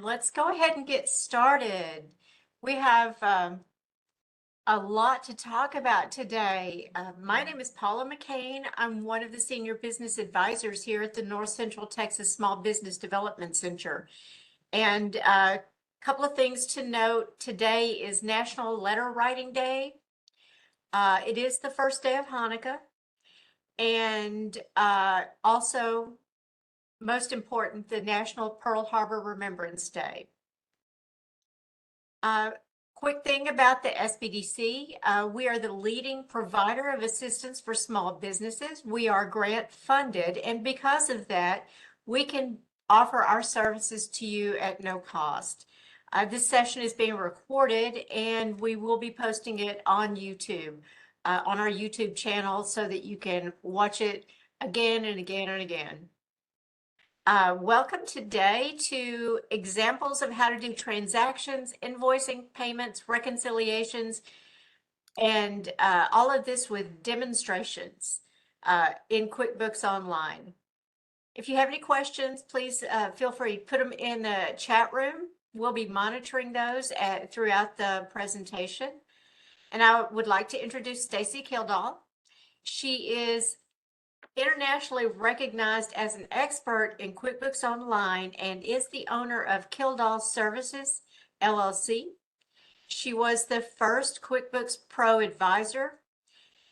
let's go ahead and get started. We have a lot to talk about today. My name is Paula McCain. I'm one of the senior business advisors here at the North Central Texas Small Business Development Center. And a couple of things to note, today is National Letter Writing Day. It is the first day of Hanukkah. And also, most important, the National Pearl Harbor Remembrance Day. Quick thing about the SBDC, we are the leading provider of assistance for small businesses. We are grant funded, and because of that, we can offer our services to you at no cost. This session is being recorded, and we will be posting it on YouTube, on our YouTube channel, so that you can watch it again and again and again. Welcome today to examples of how to do transactions, invoicing, payments, reconciliations, and all of this with demonstrations in QuickBooks Online. If you have any questions, please feel free to put them in the chat room. We'll be monitoring those throughout the presentation. And I would like to introduce Stacy Kildal. She is internationally recognized as an expert in QuickBooks Online and is the owner of Kildal Services, LLC. She was the first QuickBooks Pro advisor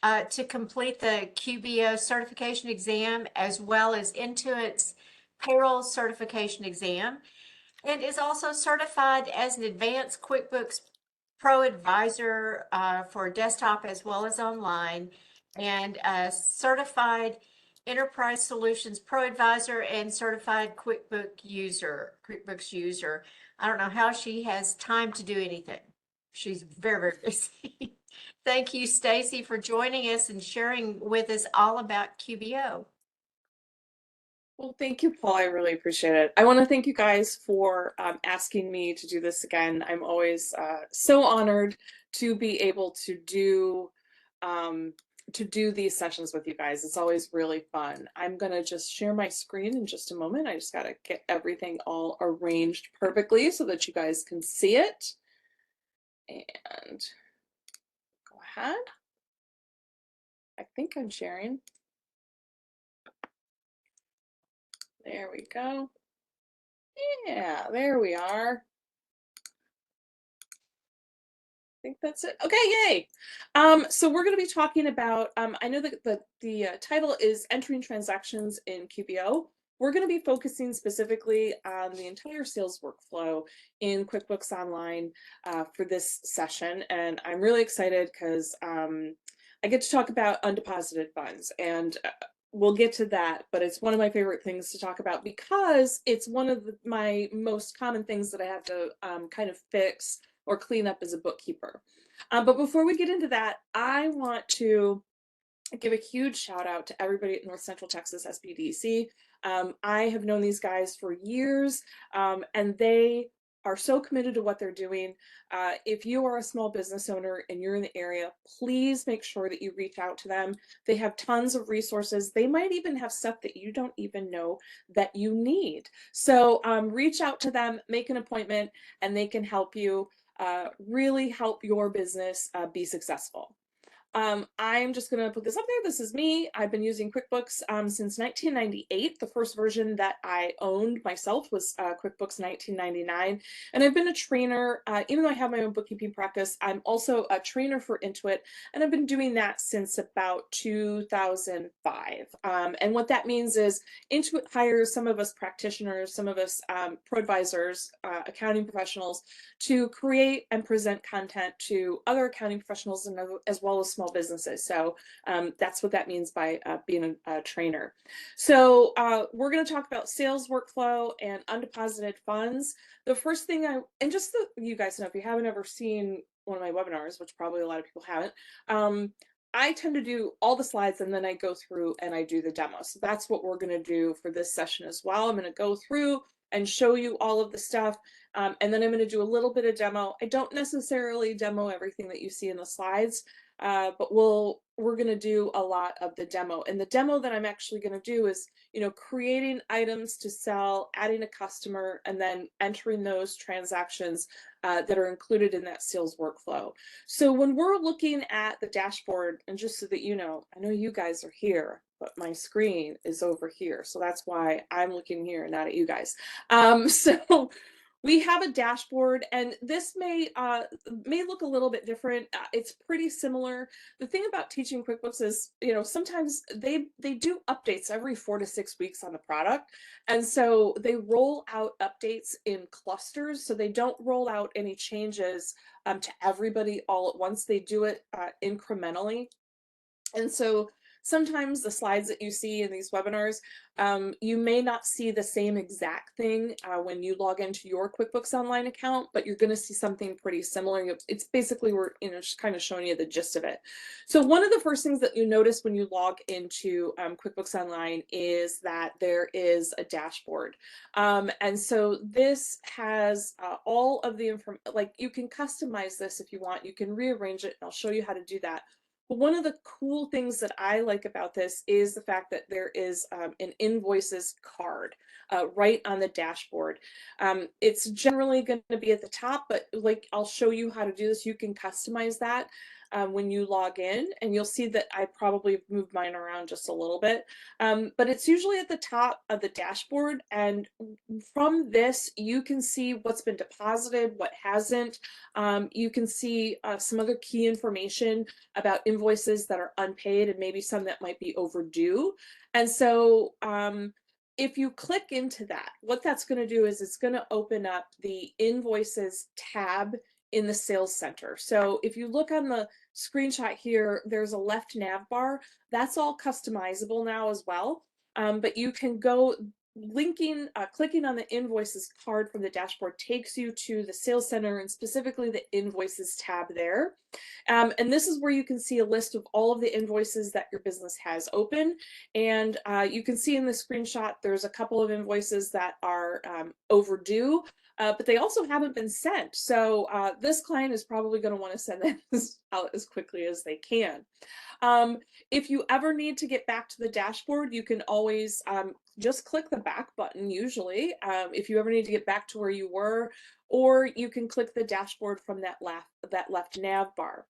to complete the QBO certification exam, as well as Intuit's payroll certification exam, and is also certified as an advanced QuickBooks Pro advisor for desktop as well as online, and a certified Enterprise Solutions Pro Advisor and certified QuickBooks user. I don't know how she has time to do anything. She's very, very busy. Thank you, Stacy, for joining us and sharing with us all about QBO. Well, thank you, Paul. I really appreciate it. I want to thank you guys for asking me to do this again. I'm always so honored to be able to do these sessions with you guys. It's always really fun. I'm going to just share my screen in just a moment. I just got to get everything all arranged perfectly so that you guys can see it. And go ahead. I think I'm sharing. There we go. Yeah, there we are. I think that's it. Okay, yay. So we're going to be talking about, I know that the title is Entering Transactions in QBO. We're going to be focusing specifically on the entire sales workflow in QuickBooks Online for this session. And I'm really excited because I get to talk about undeposited funds, and we'll get to that, but it's one of my favorite things to talk about because it's one of my most common things that I have to kind of fix or clean up as a bookkeeper. But before we get into that, I want to give a huge shout out to everybody at North Central Texas SBDC. I have known these guys for years, and they are so committed to what they're doing. If you are a small business owner and you're in the area, please make sure that you reach out to them. They have tons of resources. They might even have stuff that you don't even know that you need. So reach out to them, make an appointment, and they can help you really help your business be successful. I'm just going to put this up there. This is me. I've been using QuickBooks since 1998. The first version that I owned myself was QuickBooks 1999. And I've been a trainer, even though I have my own bookkeeping practice, I'm also a trainer for Intuit. And I've been doing that since about 2005. And what that means is Intuit hires some of us practitioners, some of us pro advisors, accounting professionals to create and present content to other accounting professionals and as well as small businesses. So that's what that means by being a trainer. So we're going to talk about sales workflow and undeposited funds. The first thing and just so you guys know, if you haven't ever seen one of my webinars, which probably a lot of people haven't, I tend to do all the slides and then I go through and I do the demo. So that's what we're going to do for this session as well. I'm going to go through and show you all of the stuff. And then I'm going to do a little bit of demo. I don't necessarily demo everything that you see in the slides, but we'll we're going to do a lot of the demo. And the demo that I'm actually going to do is, creating items to sell, adding a customer, and then entering those transactions that are included in that sales workflow. So when we're looking at the dashboard, and just so that you know, I know you guys are here, but my screen is over here. So that's why I'm looking here, not at you guys. So we have a dashboard, and this may look a little bit different. It's pretty similar. The thing about teaching QuickBooks is, sometimes they do updates every 4 to 6 weeks on the product, and so they roll out updates in clusters. So they don't roll out any changes to everybody all at once. They do it incrementally. And so sometimes the slides that you see in these webinars, you may not see the same exact thing when you log into your QuickBooks Online account, but you're going to see something pretty similar. It's basically, we're just kind of showing you the gist of it. So one of the first things that you notice when you log into QuickBooks Online is that there is a dashboard. And so this has all of the information, like you can customize this if you want, you can rearrange it, and I'll show you how to do that. But one of the cool things that I like about this is the fact that there is an invoices card right on the dashboard. It's generally going to be at the top, but like I'll show you how to do this. You can customize that when you log in, and you'll see that I probably moved mine around just a little bit. But it's usually at the top of the dashboard, and from this you can see what's been deposited, what hasn't. You can see some other key information about invoices that are unpaid and maybe some that might be overdue. And so if you click into that, what that's going to do is it's going to open up the invoices tab in the sales center. So if you look on the screenshot here, there's a left nav bar. That's all customizable now as well. But you can go clicking on the invoices card from the dashboard takes you to the sales center, and specifically the invoices tab there. And this is where you can see a list of all of the invoices that your business has open. And you can see in the screenshot, there's a couple of invoices that are overdue, but they also haven't been sent. So this client is probably going to want to send this out as quickly as they can. If you ever need to get back to the dashboard, you can always just click the back button usually, if you ever need to get back to where you were, or you can click the dashboard from that left nav bar.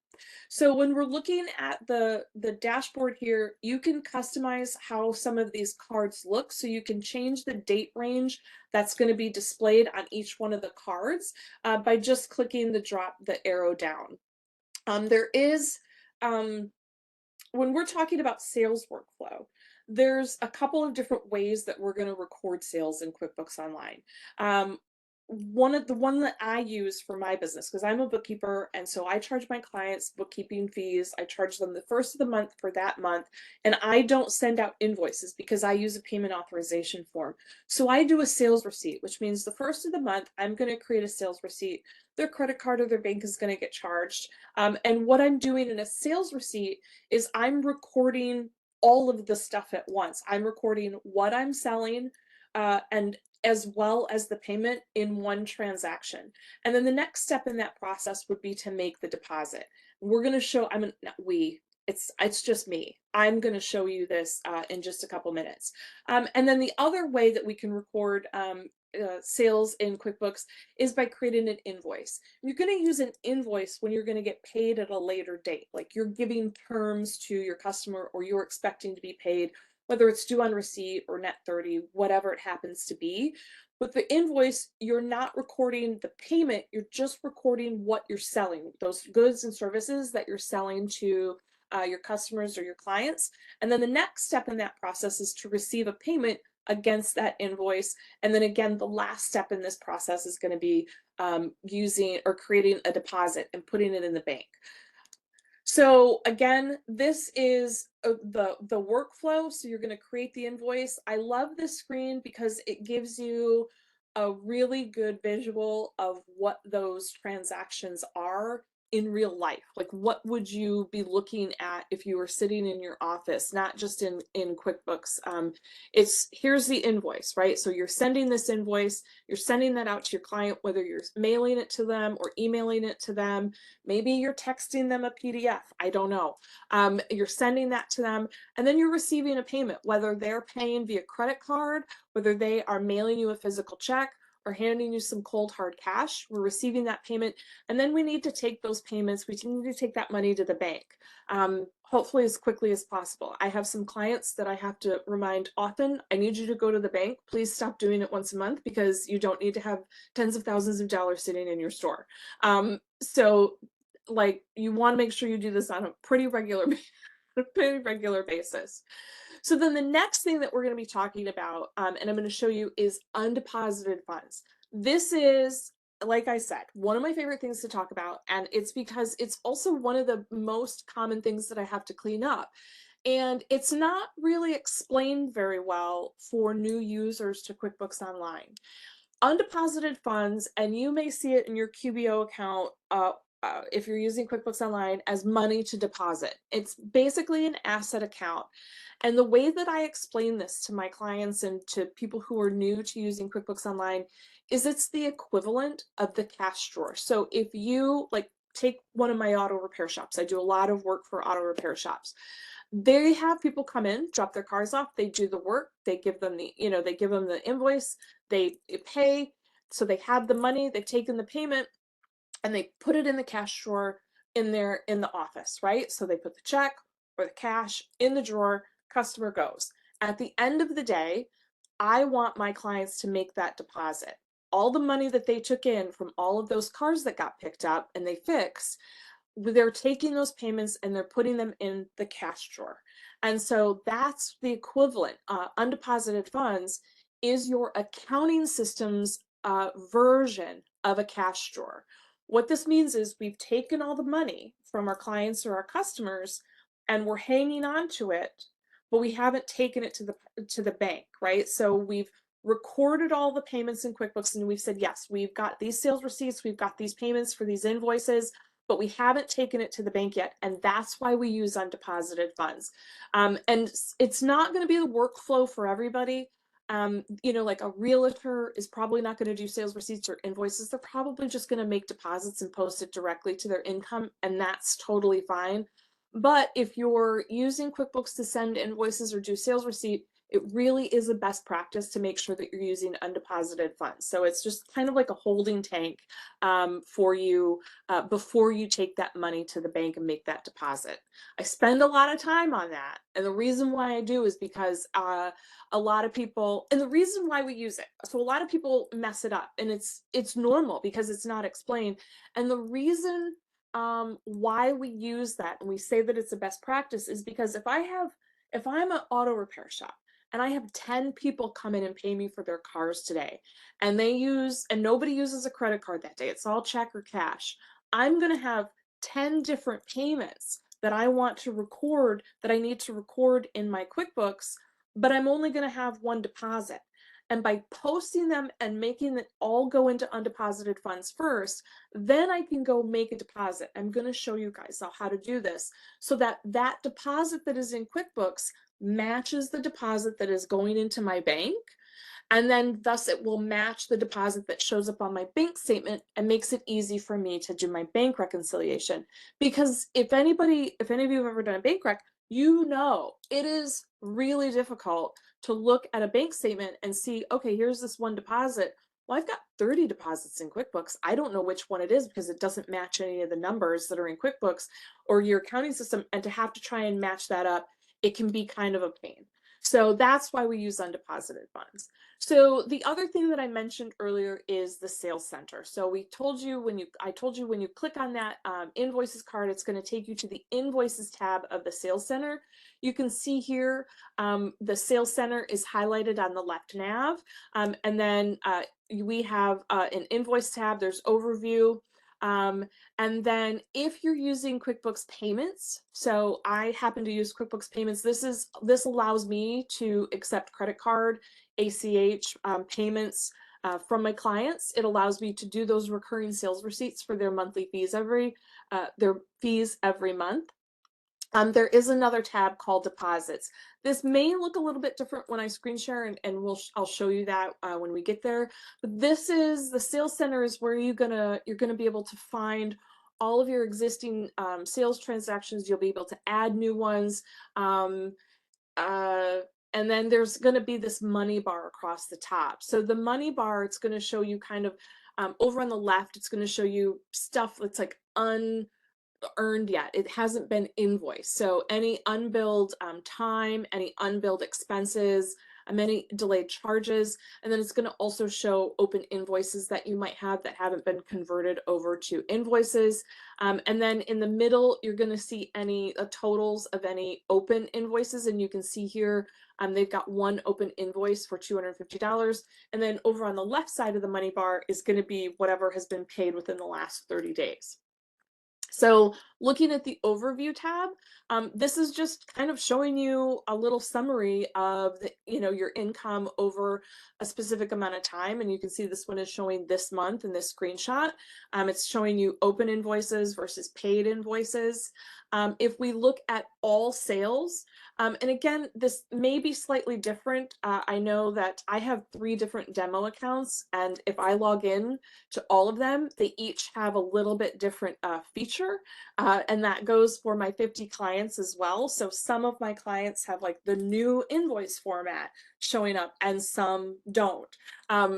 So when we're looking at the dashboard here, you can customize how some of these cards look. So you can change the date range that's going to be displayed on each one of the cards by just clicking the arrow down. There is when we're talking about sales workflow, there's a couple of different ways that we're going to record sales in QuickBooks Online. One that I use for my business, because I'm a bookkeeper, and so I charge my clients bookkeeping fees. I charge them the first of the month for that month, and I don't send out invoices because I use a payment authorization form. So I do a sales receipt, which means the first of the month, I'm going to create a sales receipt. Their credit card or their bank is going to get charged. And what I'm doing in a sales receipt is I'm recording all of the stuff at once. I'm recording what I'm selling, and as well as the payment in one transaction. And then the next step in that process would be to make the deposit. We're going to show, it's just me. I'm going to show you this in just a couple minutes. And then the other way that we can record sales in QuickBooks is by creating an invoice. You're going to use an invoice when you're going to get paid at a later date, like you're giving terms to your customer or you're expecting to be paid, whether it's due on receipt or net 30, whatever it happens to be. With the invoice, you're not recording the payment, you're just recording what you're selling, those goods and services that you're selling to your customers or your clients. And then the next step in that process is to receive a payment against that invoice. And then again, the last step in this process is going to be using or creating a deposit and putting it in the bank. So again, this is the workflow. So you're going to create the invoice. I love this screen because it gives you a really good visual of what those transactions are in real life? Like, what would you be looking at if you were sitting in your office, not just in QuickBooks? Here's the invoice, right? So you're sending this invoice, you're sending that out to your client, whether you're mailing it to them or emailing it to them. Maybe you're texting them a PDF. I don't know. You're sending that to them, and then you're receiving a payment, whether they're paying via credit card, whether they are mailing you a physical check or handing you some cold hard cash. We're receiving that payment, and then we need to take those payments. We need to take that money to the bank, hopefully as quickly as possible. I have some clients that I have to remind often, I need you to go to the bank. Please stop doing it once a month, because you don't need to have tens of thousands of dollars sitting in your store. So like, you want to make sure you do this on a pretty regular basis. So then the next thing that we're going to be talking about, and I'm going to show you, is undeposited funds. This is, like I said, one of my favorite things to talk about, and it's because it's also one of the most common things that I have to clean up. And it's not really explained very well for new users to QuickBooks Online. Undeposited funds, and you may see it in your QBO account if you're using QuickBooks Online, as money to deposit. It's basically an asset account. And the way that I explain this to my clients and to people who are new to using QuickBooks Online is it's the equivalent of the cash drawer. So if you take one of my auto repair shops, I do a lot of work for auto repair shops. They have people come in, drop their cars off, they do the work, they give them they give them the invoice, they pay, so they have the money, they've taken the payment, and they put it in the cash drawer in the office, right? So they put the check or the cash in the drawer, customer goes. At the end of the day, I want my clients to make that deposit. All the money that they took in from all of those cars that got picked up and they fixed, they're taking those payments and they're putting them in the cash drawer. And so that's the equivalent. Undeposited funds is your accounting system's version of a cash drawer. What this means is we've taken all the money from our clients or our customers and we're hanging on to it, but we haven't taken it to the bank, right? So we've recorded all the payments in QuickBooks and we've said, yes, we've got these sales receipts, we've got these payments for these invoices, but we haven't taken it to the bank yet. And that's why we use undeposited funds. And it's not going to be the workflow for everybody. Like a realtor is probably not going to do sales receipts or invoices. They're probably just going to make deposits and post it directly to their income, and that's totally fine. But if you're using QuickBooks to send invoices or do sales receipt, it really is a best practice to make sure that you're using undeposited funds. So it's just kind of like a holding tank for you before you take that money to the bank and make that deposit. I spend a lot of time on that. And the reason why I do is because a lot of people, and the reason why we use it, so a lot of people mess it up, and it's normal because it's not explained. And the reason why we use that and we say that it's a best practice is because if I'm an auto repair shop and I have 10 people come in and pay me for their cars today, and nobody uses a credit card that day, it's all check or cash, I'm going to have 10 different payments that I want to record, that I need to record in my QuickBooks, but I'm only going to have one deposit. And by posting them and making it all go into undeposited funds first, then I can go make a deposit. I'm going to show you guys how to do this so that that deposit that is in QuickBooks matches the deposit that is going into my bank. And then thus it will match the deposit that shows up on my bank statement and makes it easy for me to do my bank reconciliation. Because if any of you have ever done a bank rec, you know it is really difficult to look at a bank statement and see, okay, here's this one deposit. Well, I've got 30 deposits in QuickBooks. I don't know which one it is because it doesn't match any of the numbers that are in QuickBooks or your accounting system. And to have to try and match that up, it can be kind of a pain. So that's why we use undeposited funds. So the other thing that I mentioned earlier is the sales center. So I told you when you click on that invoices card, it's going to take you to the invoices tab of the sales center. You can see here the sales center is highlighted on the left nav, and then we have an invoice tab. There's overview. And then if you're using QuickBooks Payments, so I happen to use QuickBooks Payments, this allows me to accept credit card, ACH payments, from my clients. It allows me to do those recurring sales receipts for their monthly fees every month. There is another tab called deposits. This may look a little bit different when I screen share, and I'll show you that when we get there. But this is the sales center, is where you're gonna be able to find all of your existing sales transactions. You'll be able to add new ones. And then there's going to be this money bar across the top. So the money bar, it's going to show you kind of over on the left, it's going to show you stuff that's like earned yet. It hasn't been invoiced. So any unbilled time, any unbilled expenses, any delayed charges, and then it's going to also show open invoices that you might have that haven't been converted over to invoices. And then in the middle, you're going to see any totals of any open invoices, and you can see here they've got one open invoice for $250. And then over on the left side of the money bar is going to be whatever has been paid within the last 30 days. So looking at the overview tab, this is just kind of showing you a little summary of your income over a specific amount of time. And you can see this one is showing this month in this screenshot. It's showing you open invoices versus paid invoices. If we look at all sales, and again, this may be slightly different. I know that I have 3 different demo accounts, and if I log in to all of them, they each have a little bit different feature, and that goes for my 50 clients as well. So some of my clients have like the new invoice format showing up, and some don't.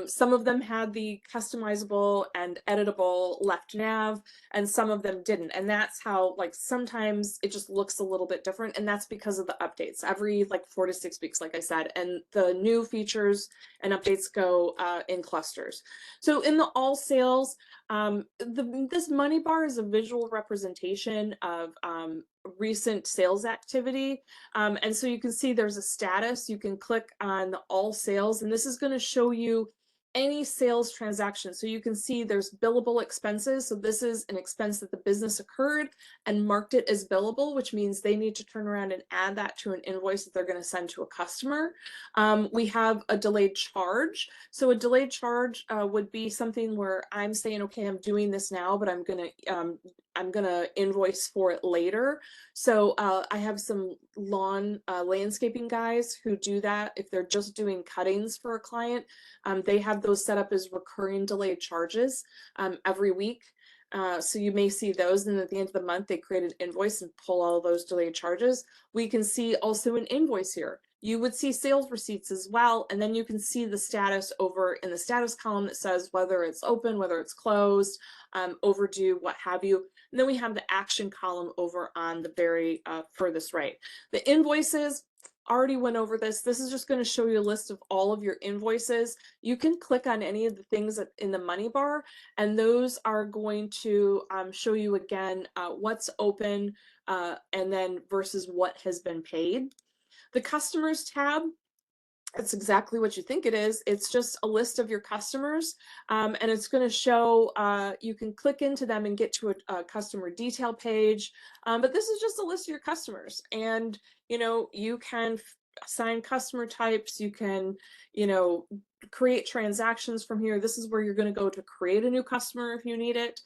Some of them had the customizable and editable left nav, and some of them didn't. And that's how, like, sometimes it just looks a little bit different, and that's because of the updates every like 4 to 6 weeks, like I said, and the new features and updates go in clusters. So in the all sales, this money bar is a visual representation of recent sales activity. And so you can see there's a status. You can click on the all sales, and this is going to show you any sales transaction. So you can see there's billable expenses. So this is an expense that the business incurred and marked it as billable, which means they need to turn around and add that to an invoice that they're going to send to a customer. We have a delayed charge. So a delayed charge would be something where I'm saying, okay, I'm doing this now, but I'm gonna invoice for it later. So I have some lawn landscaping guys who do that. If they're just doing cuttings for a client, they have those set up as recurring delayed charges every week. So you may see those, and at the end of the month, they create an invoice and pull all those delayed charges. We can see also an invoice here. You would see sales receipts as well, and then you can see the status over in the status column that says whether it's open, whether it's closed, overdue, what have you. And then we have the action column over on the very furthest right. The invoices, already went over this. This is just going to show you a list of all of your invoices. You can click on any of the things in the money bar, and those are going to show you again what's open and then versus what has been paid. The customers tab, it's exactly what you think it is. It's just a list of your customers, and it's going to show, you can click into them and get to a customer detail page, but this is just a list of your customers, and you can assign customer types, you can create transactions from here. This is where you're going to go to create a new customer if you need it.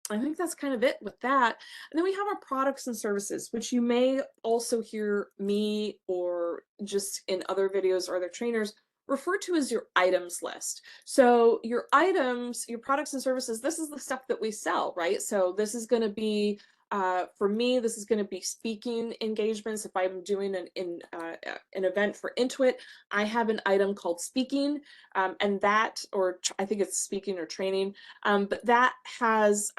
I think that's kind of it with that. And then we have our products and services, which you may also hear me or just in other videos or other trainers refer to as your items list. So your items, your products and services, this is the stuff that we sell, right? So this is going to be, for me, this is going to be speaking engagements. If I'm doing an event for Intuit, I have an item called speaking, and that, or I think it's speaking or training, but that has,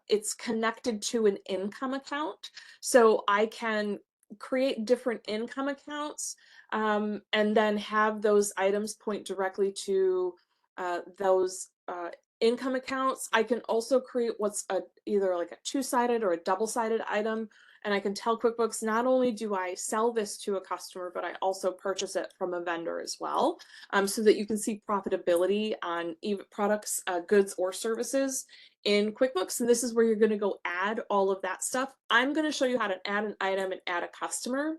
it's connected to an income account. So I can create different income accounts and then have those items point directly to those income accounts. I can also create what's either like a 2-sided or a double-sided item, and I can tell QuickBooks, not only do I sell this to a customer, but I also purchase it from a vendor as well, so that you can see profitability on even products, goods, or services in QuickBooks. And this is where you're going to go add all of that stuff. I'm going to show you how to add an item and add a customer.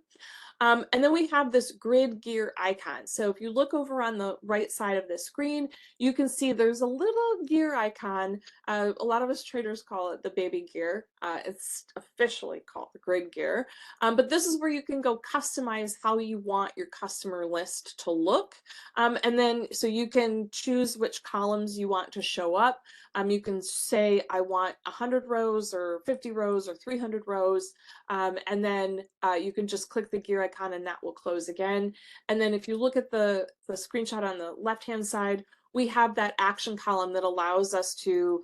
And then we have this grid gear icon. So if you look over on the right side of the screen, you can see there's a little gear icon. A lot of us traders call it the baby gear. It's officially called the grid gear. But this is where you can go customize how you want your customer list to look. And then so you can choose which columns you want to show up. You can say, I want 100 rows or 50 rows or 300 rows. And then you can just click the gear icon and that will close again. And then if you look at the screenshot on the left-hand side, we have that action column that allows us to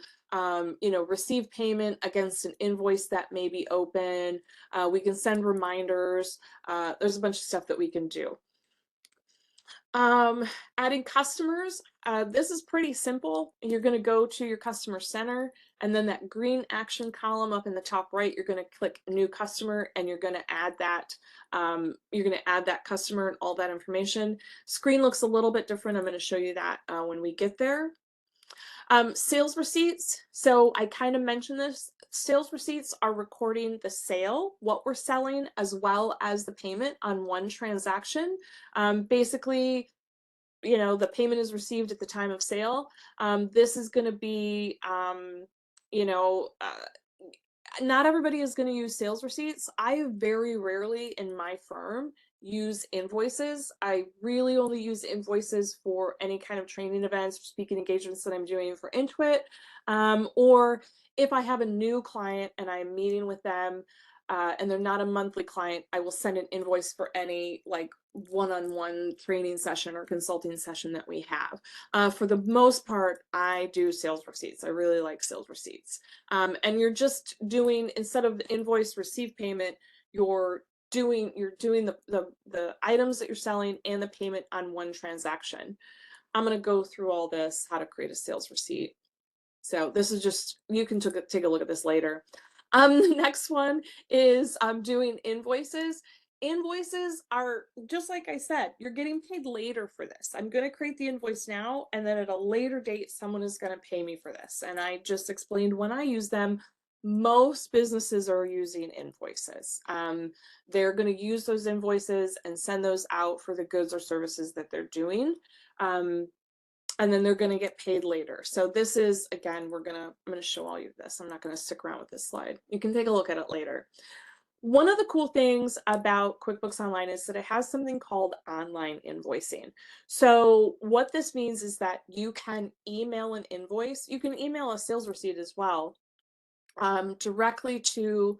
receive payment against an invoice that may be open. We can send reminders. There's a bunch of stuff that we can do. Adding customers, this is pretty simple. You're going to go to your customer center, and then that green action column up in the top right, you're going to click new customer, and you're going to add that. Customer and all that information. Screen looks a little bit different. I'm going to show you that when we get there. Sales receipts. So I kind of mentioned this. Sales receipts are recording the sale, what we're selling, as well as the payment on one transaction. Basically, the payment is received at the time of sale. This is going to be, not everybody is going to use sales receipts. I very rarely in my firm use invoices. I really only use invoices for any kind of training events or speaking engagements that I'm doing for Intuit. Or if I have a new client and I'm meeting with them and they're not a monthly client, I will send an invoice for any one-on-one training session or consulting session that we have. For the most part, I do sales receipts. I really like sales receipts. And you're just doing, instead of the invoice receive payment, you're doing the items that you're selling and the payment on one transaction. I'm going to go through all this, how to create a sales receipt. So this is just, you can take a look at this later. The next one is doing invoices. Invoices are, just like I said, you're getting paid later for this. I'm going to create the invoice now, and then at a later date, someone is going to pay me for this. And I just explained when I use them. Most businesses are using invoices. They're going to use those invoices and send those out for the goods or services that they're doing. And then they're going to get paid later. So this is, again, I'm going to show all you this. I'm not going to stick around with this slide. You can take a look at it later. One of the cool things about QuickBooks Online is that it has something called online invoicing. So what this means is that you can email an invoice. You can email a sales receipt as well, directly to,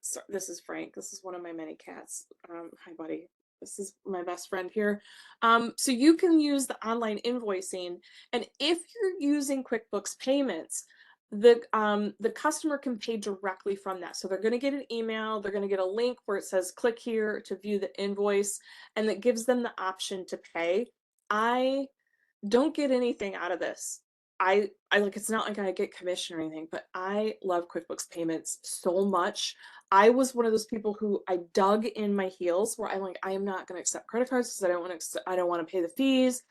sorry, this is Frank. This is one of my many cats. Hi, buddy. This is my best friend here. So you can use the online invoicing, and if you're using QuickBooks Payments, the customer can pay directly from that. So they're going to get an email, they're going to get a link where it says click here to view the invoice, and that gives them the option to pay. I don't get anything out of this. I like, it's not like I get commission or anything, but I love QuickBooks Payments so much. I was one of those people who I dug in my heels where I'm like, I am not going to accept credit cards because I don't want to pay the fees.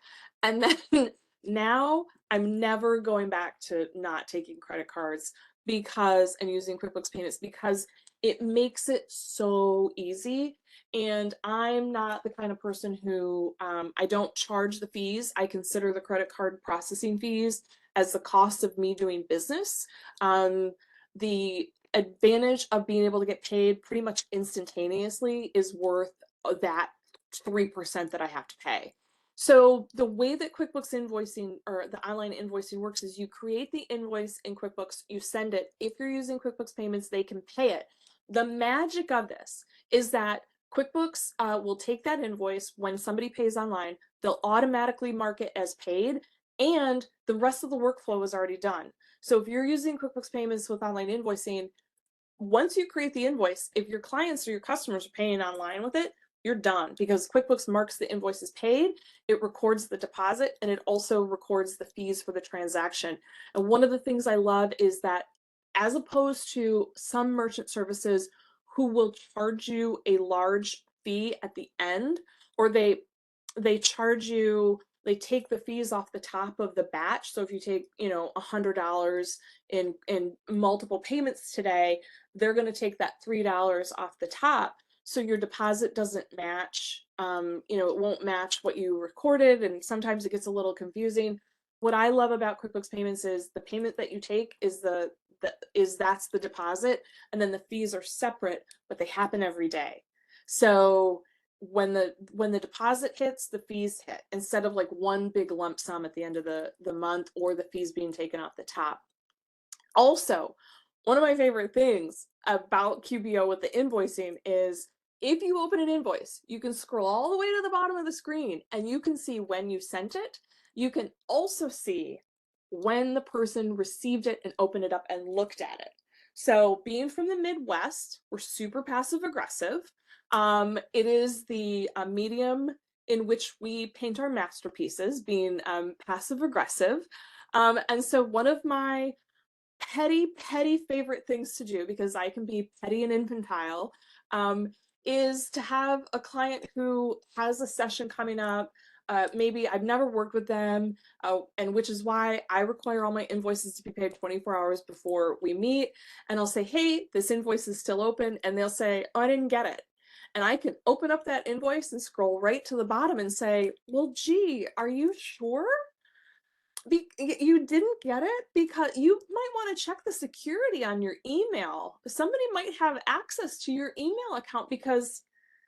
And then now I'm never going back to not taking credit cards and using QuickBooks Payments, because it makes it so easy. And I'm not the kind of person who, I don't charge the fees. I consider the credit card processing fees as the cost of me doing business. The advantage of being able to get paid pretty much instantaneously is worth that 3% that I have to pay. So the way that QuickBooks invoicing, or the online invoicing, works is you create the invoice in QuickBooks, you send it. If you're using QuickBooks Payments, they can pay it. The magic of this is that QuickBooks will take that invoice when somebody pays online, they'll automatically mark it as paid, and the rest of the workflow is already done. So if you're using QuickBooks Payments with online invoicing, once you create the invoice, if your clients or your customers are paying online with it, you're done, because QuickBooks marks the invoice as paid, it records the deposit, and it also records the fees for the transaction. And one of the things I love is that, as opposed to some merchant services who will charge you a large fee at the end, or they charge you, they take the fees off the top of the batch. So if you take, $100 in multiple payments today, they're going to take that $3 off the top. so your deposit doesn't match, you know, it won't match what you recorded, and sometimes it gets a little confusing. What I love about QuickBooks Payments is the payment that you take is that's the deposit, and then the fees are separate, but they happen every day. So when the deposit hits, the fees hit, instead of like one big lump sum at the end of the month, or the fees being taken off the top. Also, one of my favorite things about QBO with the invoicing is if you open an invoice, you can scroll all the way to the bottom of the screen and you can see when you sent it. You can also see when the person received it and opened it up and looked at it. So being from the Midwest, we're super passive aggressive. It is the medium in which we paint our masterpieces, being passive aggressive. And so one of my petty favorite things to do, because I can be petty and infantile, is to have a client who has a session coming up. Maybe I've never worked with them, and which is why I require all my invoices to be paid 24 hours before we meet. And I'll say, hey, this invoice is still open. And they'll say, oh, I didn't get it. And I can open up that invoice and scroll right to the bottom and say, well, gee, are you sure? You didn't get it? Because you might want to check the security on your email. Somebody might have access to your email account because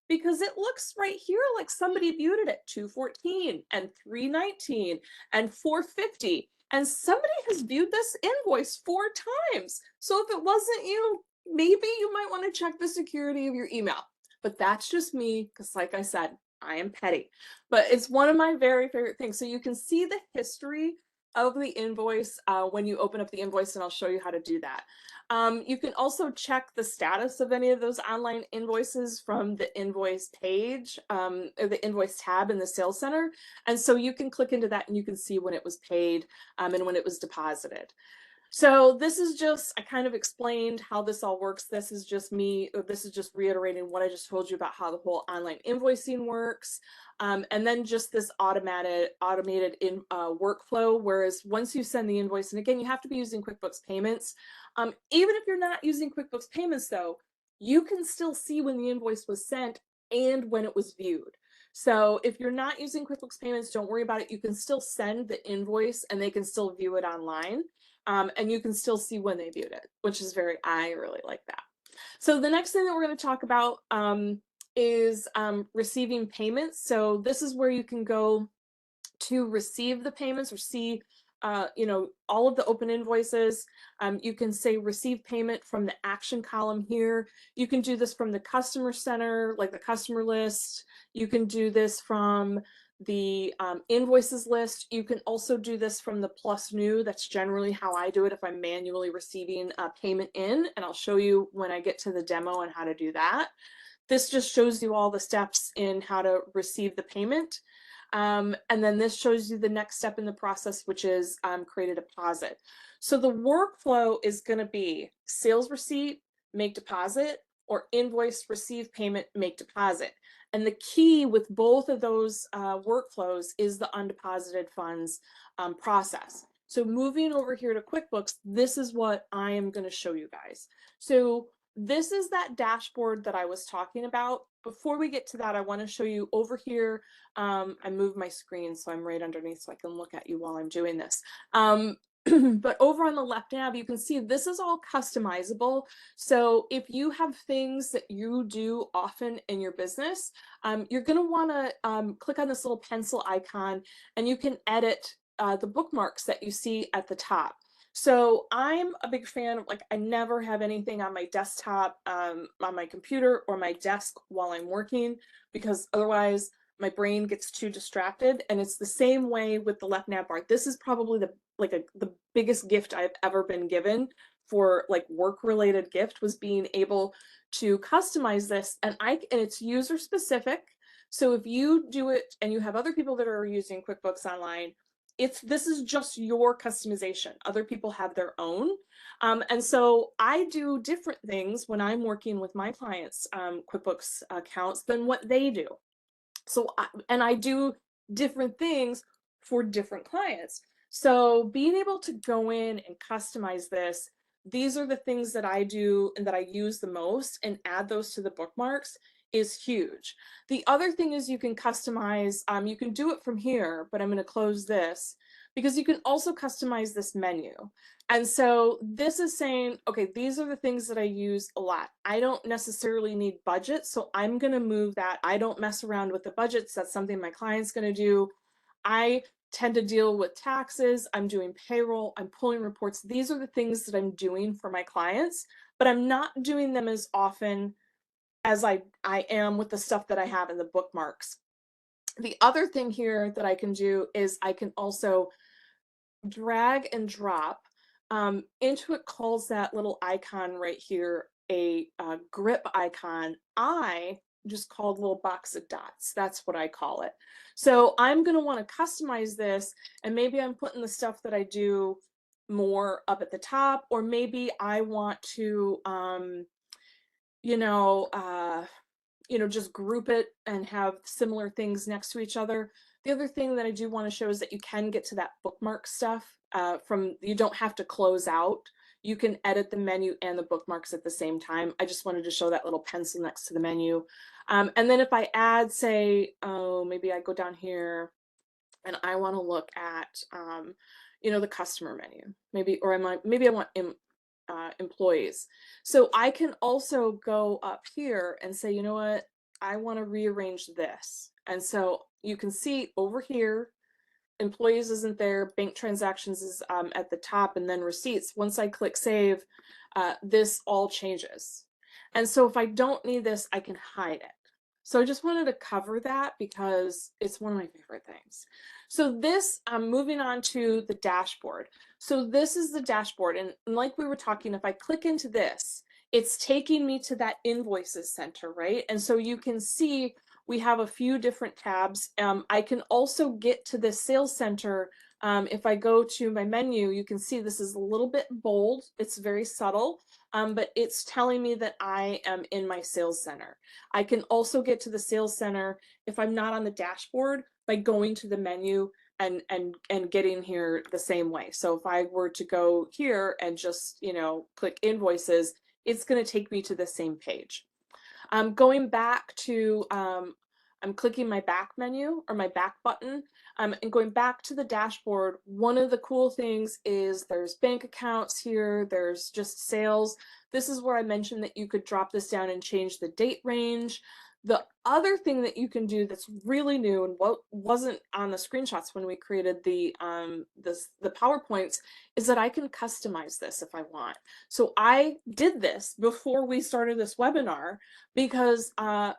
it looks right here like somebody viewed it at 214 and 319 and 450, and somebody has viewed this invoice 4 times. So if it wasn't you, maybe you might want to check the security of your email. But that's just me, because like I said, I am petty. But it's one of my very favorite things. So you can see the history of the invoice when you open up the invoice, and I'll show you how to do that. You can also check the status of any of those online invoices from the invoice page, or the invoice tab in the sales center. And so you can click into that and you can see when it was paid and when it was deposited. So this is just, I kind of explained how this all works. This is just me, this is just reiterating what I just told you about how the whole online invoicing works. And then just this automated workflow, whereas once you send the invoice, and again, you have to be using QuickBooks Payments. Even if you're not using QuickBooks Payments though, you can still see when the invoice was sent and when it was viewed. So if you're not using QuickBooks Payments, don't worry about it. You can still send the invoice and they can still view it online. And you can still see when they viewed it, which is I really like that. So the next thing that we're going to talk about is receiving payments. So this is where you can go to receive the payments or see you know, all of the open invoices. You can say receive payment from the action column here. You can do this from the customer center, like the customer list. You can do this from the invoices list. You can also do this from the plus new. That's generally how I do it if I'm manually receiving a payment in, and I'll show you when I get to the demo and how to do that. This just shows you all the steps in how to receive the payment. And then this shows you the next step in the process, which is create a deposit. So the workflow is going to be sales receipt, make deposit, or invoice, receive payment, make deposit. And the key with both of those workflows is the undeposited funds process. So moving over here to QuickBooks, this is what I am going to show you guys. So this is that dashboard that I was talking about. Before we get to that, I want to show you over here. I moved my screen so I'm right underneath so I can look at you while I'm doing this. But over on the left nav, you can see this is all customizable. So if you have things that you do often in your business, you're going to want to click on this little pencil icon, and you can edit the bookmarks that you see at the top. So I'm a big fan of, like, I never have anything on my desktop, on my computer or my desk while I'm working, because otherwise my brain gets too distracted. And it's the same way with the left nav bar. This is probably the biggest gift I've ever been given for like work-related gift, was being able to customize this, and it's user specific. So if you do it and you have other people that are using QuickBooks Online, this is just your customization. Other people have their own. And so I do different things when I'm working with my clients' QuickBooks accounts than what they do. So, I do different things for different clients. So being able to go in and customize this, these are the things that I do and that I use the most, and add those to the bookmarks. is huge. The other thing is you can customize, you can do it from here, but I'm going to close this because you can also customize this menu. And so this is saying, okay, these are the things that I use a lot. I don't necessarily need budget, so I'm going to move that. I don't mess around with the budgets. That's something my client's going to do. I tend to deal with taxes. I'm doing payroll. I'm pulling reports. These are the things that I'm doing for my clients, but I'm not doing them as often as I am with the stuff that I have in the bookmarks. The other thing here that I can do is I can also drag and drop. Intuit calls that little icon right here a grip icon. I just called a little box of dots. That's what I call it. So I'm going to want to customize this, and maybe I'm putting the stuff that I do more up at the top, or maybe I want to, you know, just group it and have similar things next to each other. The other thing that I do want to show is that you can get to that bookmark stuff you don't have to close out. You can edit the menu and the bookmarks at the same time. I just wanted to show that little pencil next to the menu. And then if I add, say, oh, maybe I go down here and I want to look at, the customer menu, maybe, or maybe I want employees. So I can also go up here and say, you know what, I want to rearrange this. And so you can see over here, employees isn't there, bank transactions is at the top, and then receipts. Once I click save, this all changes. And so if I don't need this, I can hide it. So I just wanted to cover that because it's one of my favorite things. So this, moving on to the dashboard. So this is the dashboard, and like we were talking, if I click into this, it's taking me to that invoices center, right? And so you can see we have a few different tabs. I can also get to the sales center. If I go to my menu, you can see this is a little bit bold. It's very subtle, but it's telling me that I am in my sales center. I can also get to the sales center if I'm not on the dashboard by going to the menu and getting here the same way. So if I were to go here and just, click invoices, it's going to take me to the same page. Going back to, I'm clicking my back menu or my back button, and going back to the dashboard. One of the cool things is there's bank accounts here, there's just sales. This is where I mentioned that you could drop this down and change the date range. The other thing that you can do that's really new and what wasn't on the screenshots when we created the PowerPoints is that I can customize this if I want. So I did this before we started this webinar because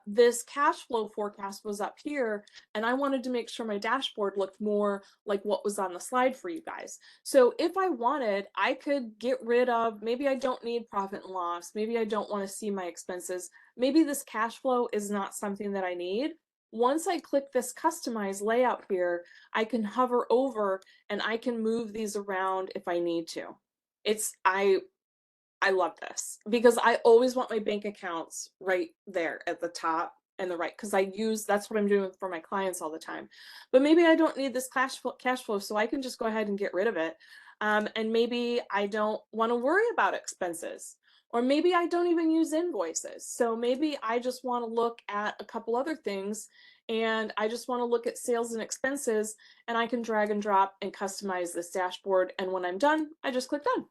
this cash flow forecast was up here and I wanted to make sure my dashboard looked more like what was on the slide for you guys. So if I wanted, I could get rid of, maybe I don't need profit and loss, maybe I don't want to see my expenses, maybe this cash flow is not something that I need. Once I click this customize layout here, I can hover over and I can move these around if I need to. I love this because I always want my bank accounts right there at the top and the right, because that's what I'm doing for my clients all the time. But maybe I don't need this cash flow, so I can just go ahead and get rid of it. And maybe I don't want to worry about expenses, or maybe I don't even use invoices. So maybe I just want to look at a couple other things and I just want to look at sales and expenses, and I can drag and drop and customize this dashboard. And when I'm done, I just click done.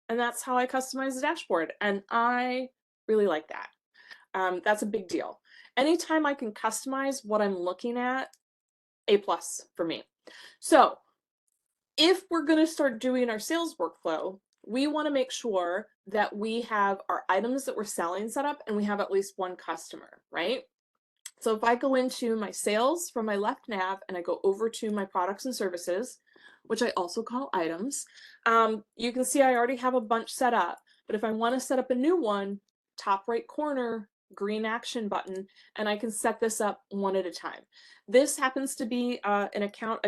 And that's how I customize the dashboard. And I really like that. That's a big deal. Anytime I can customize what I'm looking at, A+ for me. So if we're going to start doing our sales workflow, we want to make sure that we have our items that we're selling set up and we have at least one customer, right? So if I go into my sales from my left nav and I go over to my products and services, which I also call items, you can see I already have a bunch set up. But if I want to set up a new one, top right corner, green action button, and I can set this up one at a time. This happens to be a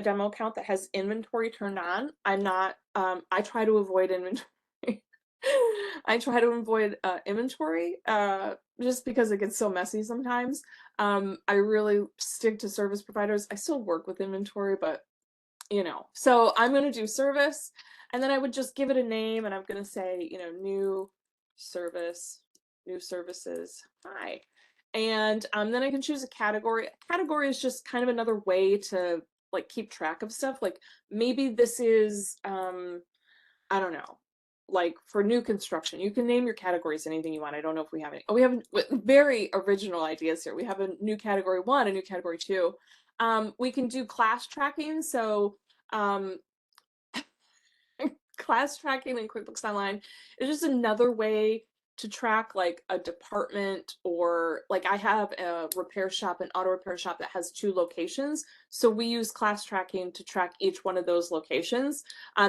demo account that has inventory turned on. I try to avoid inventory. I try to avoid inventory just because it gets so messy sometimes. I really stick to service providers. I still work with inventory, but so I'm going to do service, and then I would just give it a name, and I'm going to say, new service, new services, hi. And then I can choose a category. A category is just kind of another way to like keep track of stuff. Like maybe this is, I don't know, like for new construction, you can name your categories anything you want. I don't know if we have any. Oh, we have very original ideas here. We have a new category 1, a new category 2. We can do class tracking. So class tracking in QuickBooks Online is just another way to track like a department, or like I have a repair shop, an auto repair shop that has 2 locations. So we use class tracking to track each one of those locations.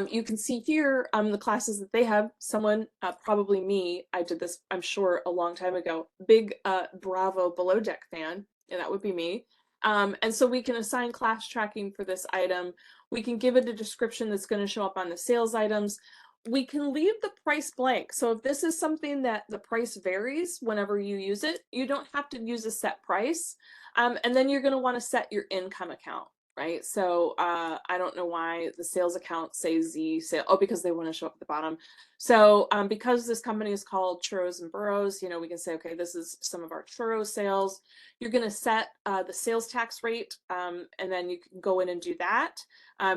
You can see here the classes that they have. Someone, probably me, I did this, I'm sure, a long time ago. Big Bravo Below Deck fan, and that would be me. And so we can assign class tracking for this item. We can give it a description that's going to show up on the sales items. We can leave the price blank. So if this is something that the price varies whenever you use it, you don't have to use a set price. And then you're going to want to set your income account, right? So I don't know why the sales account says Z sale. Oh, because they want to show up at the bottom. So because this company is called Churros and Burros, we can say, okay, this is some of our churro sales. You're going to set the sales tax rate, and then you can go in and do that.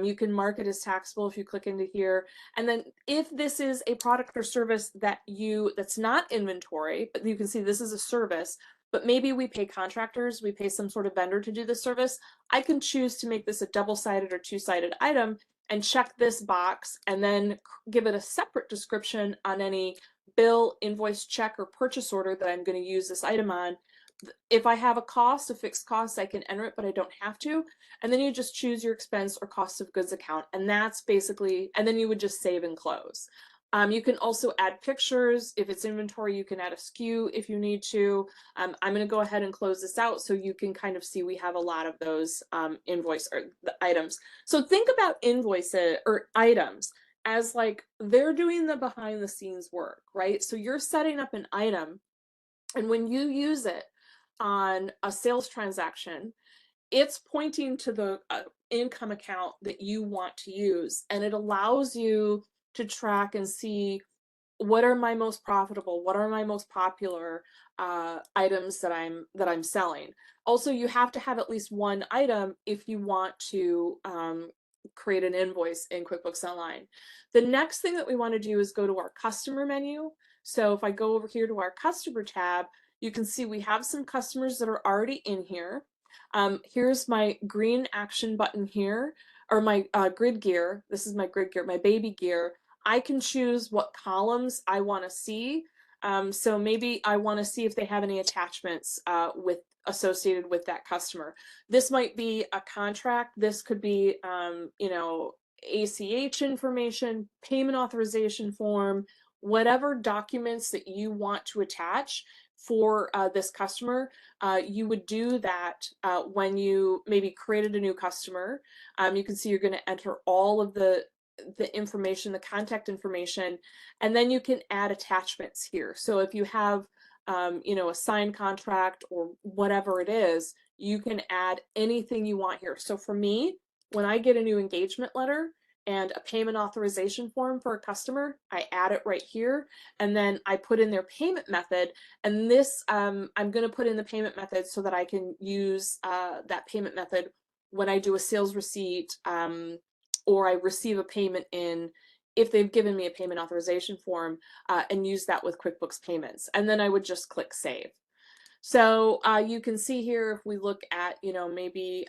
You can mark it as taxable if you click into here. And then if this is a product or service that's not inventory, but you can see this is a service, but maybe we pay contractors, we pay some sort of vendor to do the service, I can choose to make this a double-sided or two-sided item and check this box and then give it a separate description on any bill, invoice, check, or purchase order that I'm going to use this item on. If I have a fixed cost, I can enter it, but I don't have to. And then you just choose your expense or cost of goods account. And that's basically, and then you would just save and close. You can also add pictures. If it's inventory, you can add a SKU if you need to. I'm going to go ahead and close this out so you can kind of see we have a lot of those invoice or the items. So think about invoices or items as like they're doing the behind the scenes work, right? So you're setting up an item, and when you use it on a sales transaction, it's pointing to the income account that you want to use, and it allows you to track and see what are my most profitable, what are my most popular items that I'm selling. Also, you have to have at least one item if you want to create an invoice in QuickBooks Online. The next thing that we want to do is go to our customer menu. So if I go over here to our customer tab, you can see we have some customers that are already in here. Here's my green action button here, or my grid gear. This is my grid gear, my baby gear. I can choose what columns I want to see. So maybe I want to see if they have any attachments associated with that customer. This might be a contract. This could be, ACH information, payment authorization form, whatever documents that you want to attach for this customer. You would do that when you maybe created a new customer. You can see you're going to enter all of the information, the contact information, and then you can add attachments here. So if you have, a signed contract or whatever it is, you can add anything you want here. So for me, when I get a new engagement letter and a payment authorization form for a customer, I add it right here, and then I put in their payment method. And this, I'm going to put in the payment method so that I can use that payment method when I do a sales receipt, or I receive a payment in, if they've given me a payment authorization form, and use that with QuickBooks Payments. And then I would just click Save. So you can see here, if we look at, maybe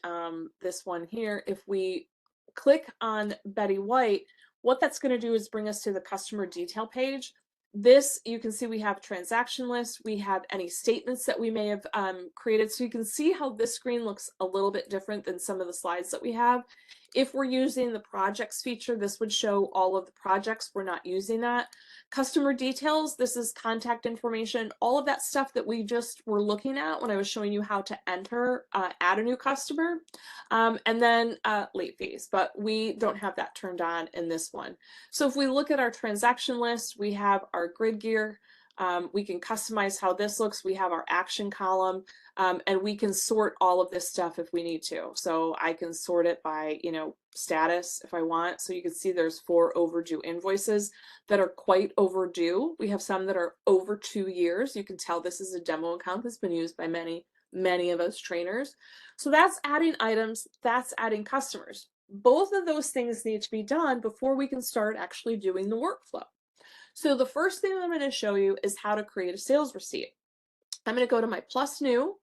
this one here, if we click on Betty White, what that's going to do is bring us to the customer detail page. This, you can see we have transaction lists, we have any statements that we may have created. So you can see how this screen looks a little bit different than some of the slides that we have. If we're using the projects feature, this would show all of the projects. We're not using that. Customer details, this is contact information, all of that stuff that we just were looking at when I was showing you how to enter, add a new customer, and then late fees, but we don't have that turned on in this one. So if we look at our transaction list, we have our grid gear, We can customize how this looks. We have our action column, and we can sort all of this stuff if we need to. So I can sort it by, status if I want. So you can see there's 4 overdue invoices that are quite overdue. We have some that are over 2 years. You can tell this is a demo account that's been used by many of us trainers. So that's adding items, that's adding customers. Both of those things need to be done before we can start actually doing the workflow. So the first thing I'm going to show you is how to create a sales receipt. I'm going to go to my plus new.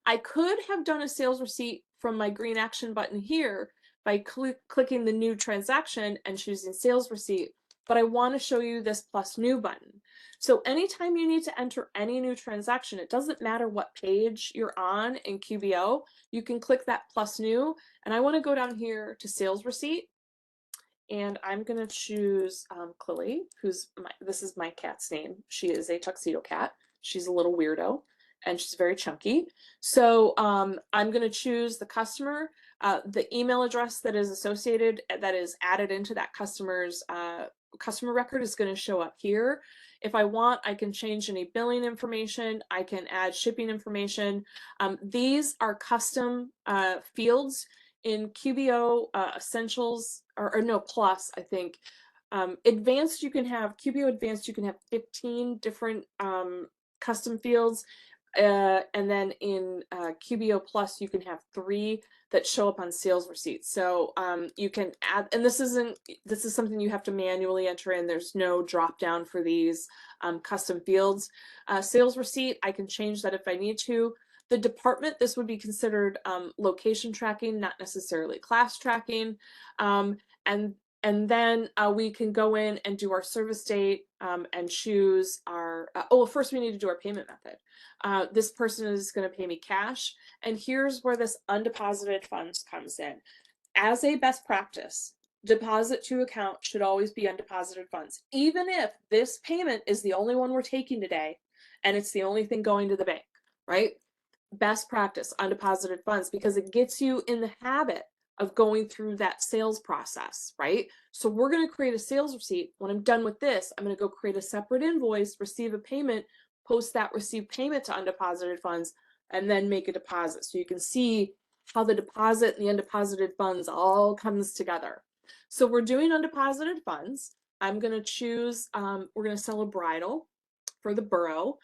I could have done a sales receipt from my green action button here by clicking the new transaction and choosing sales receipt, but I want to show you this plus new button. So anytime you need to enter any new transaction, it doesn't matter what page you're on in QBO, you can click that plus new, and I want to go down here to sales receipt. And I'm going to choose Chloe, this is my cat's name. She is a tuxedo cat. She's a little weirdo and she's very chunky. So I'm going to choose the customer, the email address that is associated, that is added into that customer's customer record is going to show up here. If I want, I can change any billing information. I can add shipping information. These are custom fields in QBO Essentials, or no, Plus, I think. Advanced, you can have, QBO Advanced, you can have 15 different custom fields. And then in QBO Plus, you can have 3 that show up on sales receipts. So you can add, and this is something you have to manually enter in. There's no drop down for these custom fields. Sales receipt, I can change that if I need to. The department, this would be considered location tracking, not necessarily class tracking. And then we can go in and do our service date and choose our, first we need to do our payment method. This person is going to pay me cash. And here's where this undeposited funds comes in. As a best practice, deposit to account should always be undeposited funds, even if this payment is the only one we're taking today and it's the only thing going to the bank, right? Best practice, undeposited funds, because it gets you in the habit of going through that sales process, right? So we're going to create a sales receipt. When I'm done with this, I'm going to go create a separate invoice, receive a payment, post that received payment to undeposited funds, and then make a deposit. So you can see how the deposit and the undeposited funds all comes together. So we're doing undeposited funds. I'm going to choose, we're going to sell a bridal for the borough.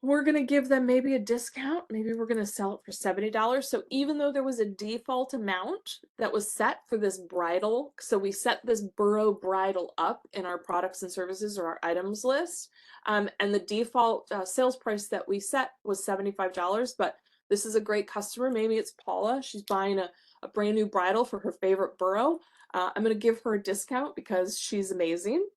We're going to give them maybe a discount. Maybe we're going to sell it for $70. So even though there was a default amount that was set for this bridal, so we set this borough bridal up in our products and services or our items list, and the default sales price that we set was $75, but this is a great customer. Maybe it's Paula. She's buying a brand new bridal for her favorite borough. I'm going to give her a discount because she's amazing.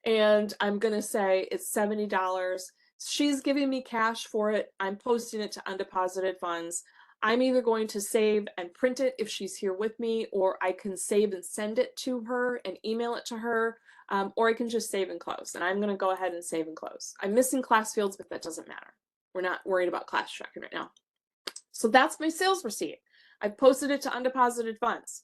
And I'm going to say it's $70. She's giving me cash for it. I'm posting it to undeposited funds. I'm either going to save and print it if she's here with me, or I can save and send it to her and email it to her, or I can just save and close. And I'm going to go ahead and save and close. I'm missing class fields, but that doesn't matter. We're not worried about class tracking right now. So that's my sales receipt. I've posted it to undeposited funds.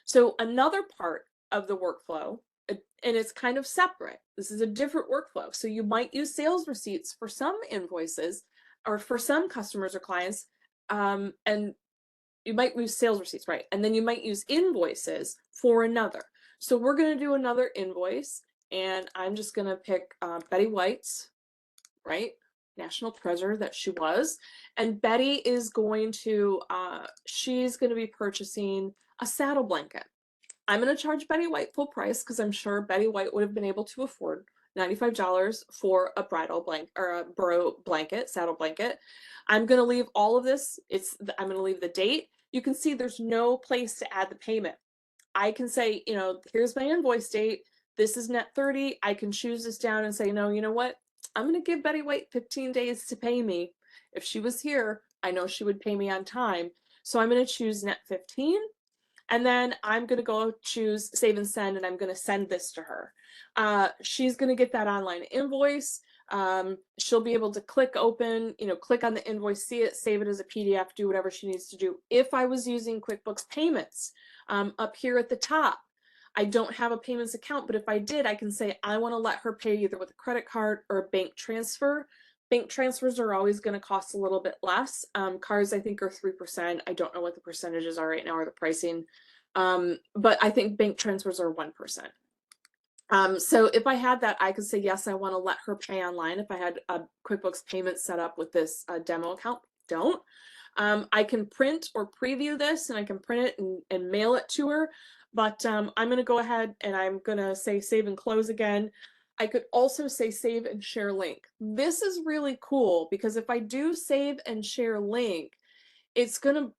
So another part of the workflow, and it's kind of separate. This is a different workflow. So you might use sales receipts for some invoices or for some customers or clients, and you might use sales receipts, right? And then you might use invoices for another. So we're going to do another invoice, and I'm just going to pick Betty White's, right? National treasure that she was. And Betty is going to, she's going to be purchasing a saddle blanket. I'm going to charge Betty White full price because I'm sure Betty White would have been able to afford $95 for a bridal blanket or a borough blanket, saddle blanket. I'm going to leave all of this. I'm going to leave the date. You can see there's no place to add the payment. I can say, here's my invoice date. This is net 30. I can choose this down and say, no, you know what? I'm going to give Betty White 15 days to pay me. If she was here, I know she would pay me on time. So I'm going to choose net 15. And then I'm going to go choose save and send, and I'm going to send this to her. She's going to get that online invoice. She'll be able to click open, click on the invoice, see it, save it as a PDF, do whatever she needs to do. If I was using QuickBooks Payments, up here at the top, I don't have a payments account, but if I did, I can say I want to let her pay either with a credit card or a bank transfer. Bank transfers are always going to cost a little bit less. Cards, I think, are 3%. I don't know what the percentages are right now or the pricing, but I think bank transfers are 1%. So if I had that, I could say, yes, I want to let her pay online. If I had a QuickBooks payment set up with this demo account, don't. I can print or preview this, and I can print it and mail it to her. But I'm going to go ahead and I'm going to say save and close again. I could also say save and share link. This is really cool because if I do save and share link, it's going to,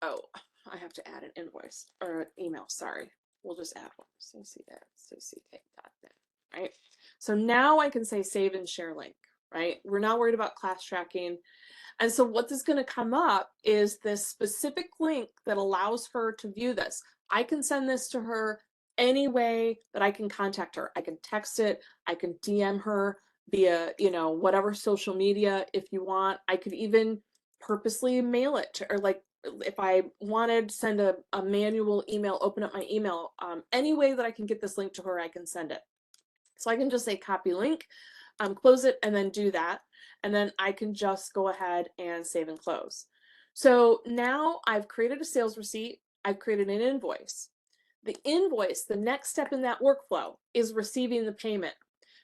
oh, I have to add an invoice or an email, sorry. We'll just add one, stacyk.net, right? So now I can say save and share link, right? We're not worried about class tracking. And so what is going to come up is this specific link that allows her to view this. I can send this to her any way that I can contact her. I can text it, I can DM her via, whatever social media if you want. I could even purposely mail it to her, like if I wanted to send a manual email, open up my email, any way that I can get this link to her, I can send it. So I can just say copy link, close it, and then do that. And then I can just go ahead and save and close. So now I've created a sales receipt. I've created an invoice. The invoice, the next step in that workflow is receiving the payment.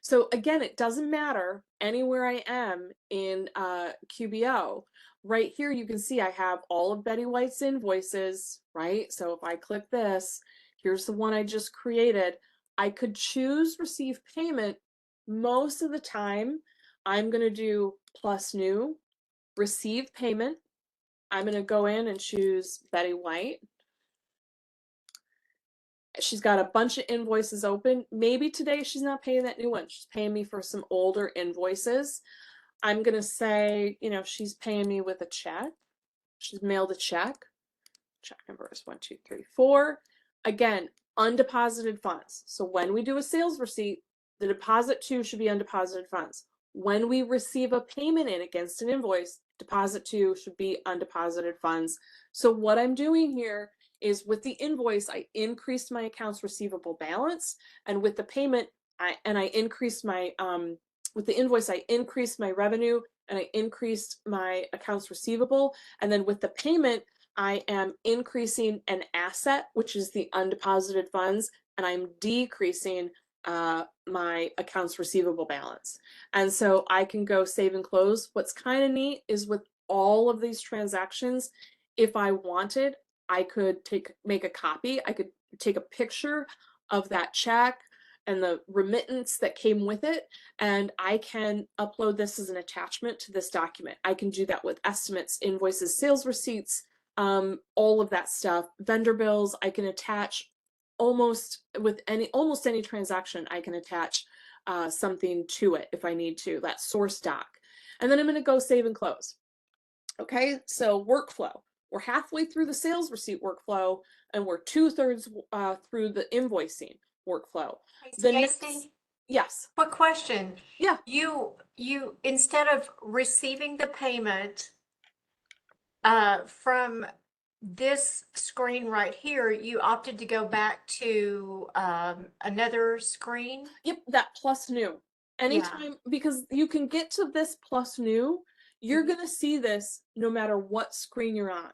So again, it doesn't matter anywhere I am in QBO. Right here, you can see I have all of Betty White's invoices, right? So if I click this, here's the one I just created. I could choose receive payment. Most of the time, I'm going to do plus new, receive payment. I'm going to go in and choose Betty White. She's got a bunch of invoices open. Maybe today she's not paying that new one. She's paying me for some older invoices. I'm going to say, she's paying me with a check. She's mailed a check. Check number is 1, 2, 3, 4. Again, undeposited funds. So when we do a sales receipt, the deposit to should be undeposited funds. When we receive a payment in against an invoice, deposit to should be undeposited funds. So what I'm doing here is with the invoice, I increased my accounts receivable balance, and with the payment, I increased my with the invoice, I increased my revenue and I increased my accounts receivable, and then with the payment, I am increasing an asset, which is the undeposited funds, and I'm decreasing my accounts receivable balance. And so I can go save and close. What's kind of neat is with all of these transactions, if I wanted, I could make a copy. I could take a picture of that check and the remittance that came with it, and I can upload this as an attachment to this document. I can do that with estimates, invoices, sales receipts, all of that stuff. Vendor bills, I can attach almost any transaction. I can attach something to it if I need to, that source doc. And then I'm going to go save and close. Okay, so workflow. We're halfway through the sales receipt workflow, and we're 2/3 through the invoicing workflow. Stacy, yes. quick question. Yeah. You instead of receiving the payment from this screen right here, you opted to go back to another screen. Yep, that plus new. Anytime, because you can get to this plus new, you're going to see this no matter what screen you're on.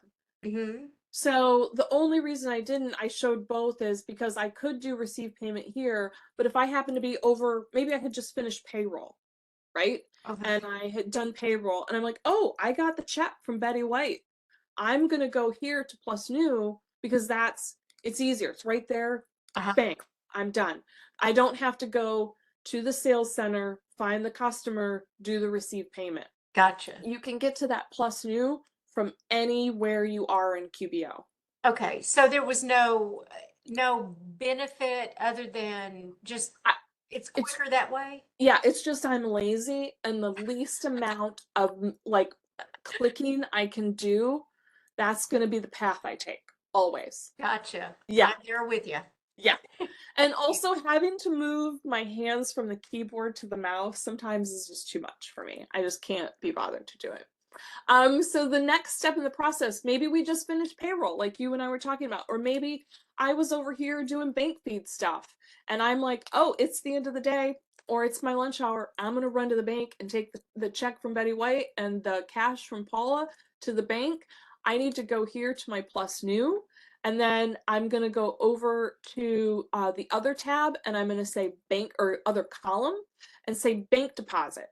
So the only reason I showed both is because I could do receive payment here, but if I happen to be over, maybe I had just finished payroll, right? Okay. And I had done payroll and I'm like, oh, I got the check from Betty White. I'm going to go here to plus new because it's easier. It's right there. Bang, I'm done. I don't have to go to the sales center, find the customer, do the receive payment. Gotcha. You can get to that plus new from anywhere you are in QBO. Okay, so there was no benefit other than just it's quicker that way? Yeah, it's just I'm lazy, and the least amount of like clicking I can do, that's going to be the path I take always. Gotcha. Yeah. I'm there with you. Yeah. And also having to move my hands from the keyboard to the mouse sometimes is just too much for me. I just can't be bothered to do it. So the next step in the process, maybe we just finished payroll like you and I were talking about, or maybe I was over here doing bank feed stuff and I'm like, oh, it's the end of the day or it's my lunch hour. I'm going to run to the bank and take the check from Betty White and the cash from Paula to the bank. I need to go here to my plus new. And then I'm going to go over to the other tab and I'm going to say bank or other column and say bank deposit.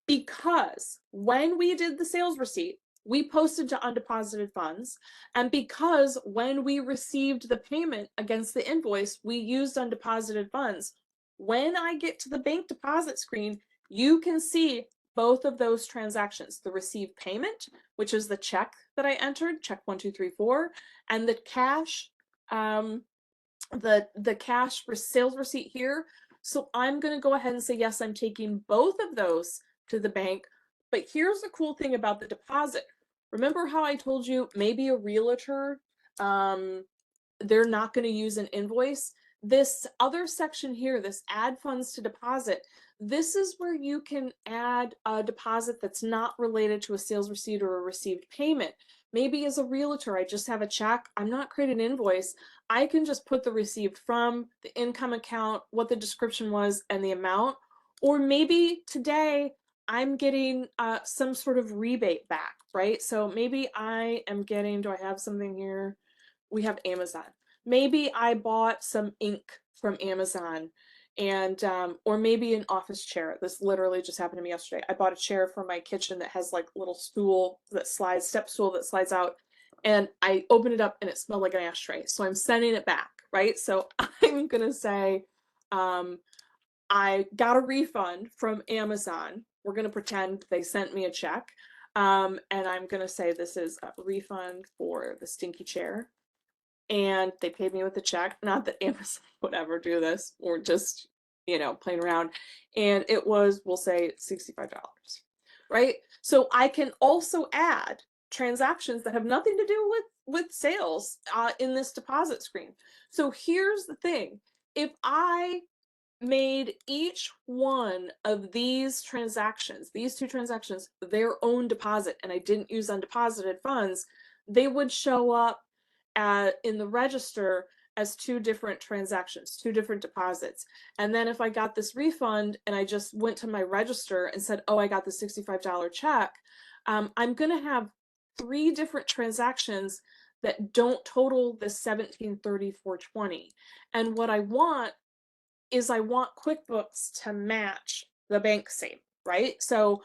Because when we did the sales receipt, we posted to undeposited funds. And because when we received the payment against the invoice, we used undeposited funds. When I get to the bank deposit screen, you can see both of those transactions, the received payment, which is the check that I entered, check 1234, and the cash, the cash for sales receipt here. So I'm going to go ahead and say, yes, I'm taking both of those to the bank. But here's the cool thing about the deposit. Remember how I told you maybe a realtor, they're not going to use an invoice? This other section here, this add funds to deposit, this is where you can add a deposit that's not related to a sales receipt or a received payment. Maybe as a realtor, I just have a check. I'm not creating an invoice. I can just put the received from, the income account, what the description was, and the amount. Or maybe today I'm getting some sort of rebate back, right? So maybe I am getting, do I have something here? We have Amazon. Maybe I bought some ink from Amazon and or maybe an office chair. This literally just happened to me yesterday. I bought a chair for my kitchen that has like little stool that slides, step stool that slides out, and I opened it up and it smelled like an ashtray. So I'm sending it back, right? So I'm gonna say I got a refund from Amazon. We're gonna pretend they sent me a check. And I'm gonna say this is a refund for the stinky chair. And they paid me with a check. Not that Amazon would ever do this, or just, playing around. And it was, we'll say, $65, right? So I can also add transactions that have nothing to do with sales in this deposit screen. So here's the thing. If I made each one of these transactions, these two transactions, their own deposit, and I didn't use undeposited funds, they would show up in the register as two different transactions, two different deposits. And then if I got this refund and I just went to my register and said, oh, I got the $65 check, I'm going to have three different transactions that don't total the $1734.20. And what I want is I want QuickBooks to match the bank statement, right? So